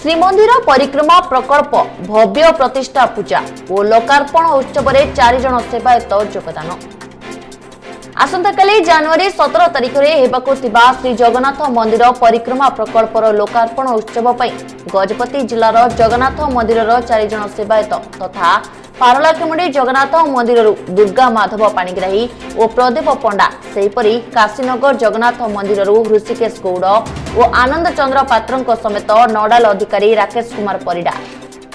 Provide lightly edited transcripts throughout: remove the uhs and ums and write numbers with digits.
श्रीमंदिर परिक्रमा प्रकल्प भव्य प्रतिष्ठा पूजा और लोकार्पण उत्सव में 4 जन सेवायत योगदान। आसंताकाली जनवरी 17 तारिख में हेबाकु थिबा श्री जगन्नाथ मंदिर परिक्रमा प्रकल्पर लोकार्पण उत्सव पर गजपति जिलार जगन्नाथ मंदिर 4 जन सेवायत तथा पारलाखेमुंडी जगन्नाथ मंदिर दुर्गा माधव पाणिग्राही और प्रदीप पंडा सेहीपरि काशीनगर जगन्नाथ मंदिर ऋषिकेश गौड़ और आनंद चंद्र पात्र समेत नोडाल अधिकारी राकेश कुमार परिडा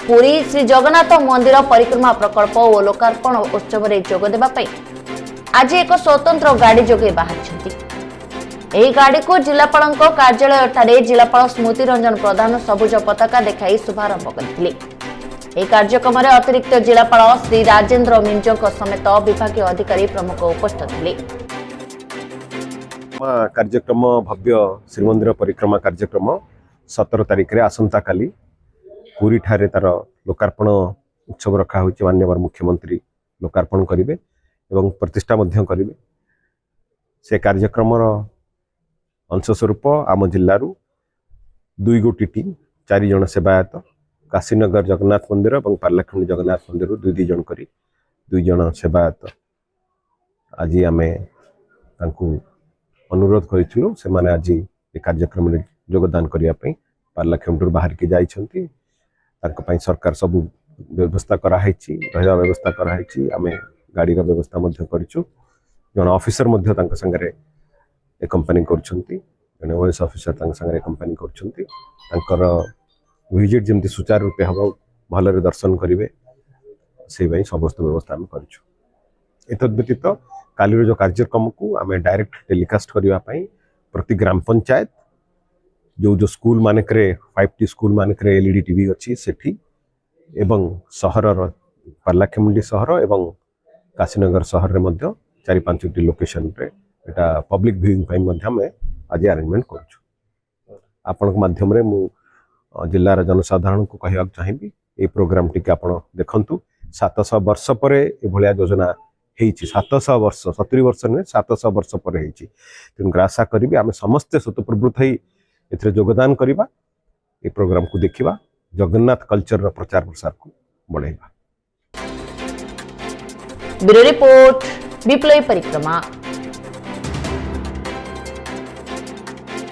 पुरी श्री जगन्नाथ मंदिर परिक्रमा प्रकल्प और लोकार्पण उत्सव में जोगदेवा आज एक स्वतंत्र गाड़ी जोगे बाहरी गाड़ी को जिलापाल कार्यालय ठारे जिलापाल स्मृति रंजन प्रधान सबुज पताका देखाई शुभारंभ करथिले। ଏହି କାର୍ଯ୍ୟକ୍ରମରେ ଅତିରିକ୍ତ ଜିଲ୍ଲାପାଳ ଶ୍ରୀ ରାଜେନ୍ଦ୍ର ମିଞ୍ଜଙ୍କ ସମେତ ବିଭାଗୀୟ ଅଧିକାରୀ ପ୍ରମୁଖ ଉପସ୍ଥିତ ଥିଲେ। କାର୍ଯ୍ୟକ୍ରମ ଭବ୍ୟ ଶ୍ରୀମନ୍ଦିର ପରିକ୍ରମା କାର୍ଯ୍ୟକ୍ରମ 17 ତାରିଖରେ ଆସନ୍ତା କାଲି ପୁରୀ ଠାରେ ତାର ଲୋକାର୍ପଣ ଉତ୍ସବ ରଖା ହୋଇଛି। ମାନ୍ୟବର ମୁଖ୍ୟମନ୍ତ୍ରୀ ଲୋକାର୍ପଣ କରିବେ ଏବଂ ପ୍ରତିଷ୍ଠା ମଧ୍ୟ କରିବେ। ସେ କାର୍ଯ୍ୟକ୍ରମର ଅଂଶ ସ୍ୱରୂପ ଆମ ଜିଲ୍ଲାରୁ 2 ଗୋଟି ଟିମ୍ 4 ଜଣ ସେବାୟତ काशीनगर जगन्नाथ मंदिर और पारलाखेमुंडी जगन्नाथ मंदिर 2 जन करी 2 जन सेवायत आज आम अनुरोध करूँ से माने आज ये कार्यक्रम में योगदान करने पारलाखेमुंडी बाहर की जाइछंती सरकार सब व्यवस्था कराई रहा व्यवस्था कराई आम गाड़ी व्यवस्था करूँ जन ऑफिसर संगे कंपनी कर ओएस ऑफिसर संगे कंपनी कर विजिट जमी सुचारू रूपे हम भलरे दर्शन करेंगे से समस्त व्यवस्था आम कर व्यतीत काली जो कार्यक्रम को आम डायरेक्ट टेलीकास्ट करने प्रति ग्राम पंचायत जो स्कूल मानक 5टी स्कूल मानक एलईडी टीवी अच्छी सेठी एवं सहर पारलाखेमुंडी सहर एवं काशीनगर सहर में 4-5टी लोकेशन रे एटा पब्लिक व्यूइंग आज अरेंजमेंट कर माध्यम मु जिलार जनसाधारण को कहवाक चाहिए ये प्रोग्राम टी आप देखु 700 वर्ष पर यह योजना 700 वर्ष 70 वर्ष नुहे 700 वर्ष पर तेणुकर आशा करी आम समस्ते स्वतःप्रवृत्त हो योगदान करवा ये प्रोग्राम को देखा जगन्नाथ कल्चर प्रचार प्रसार को बढ़ावा। ब्यूरो रिपोर्ट विप्लवी परिक्रमा।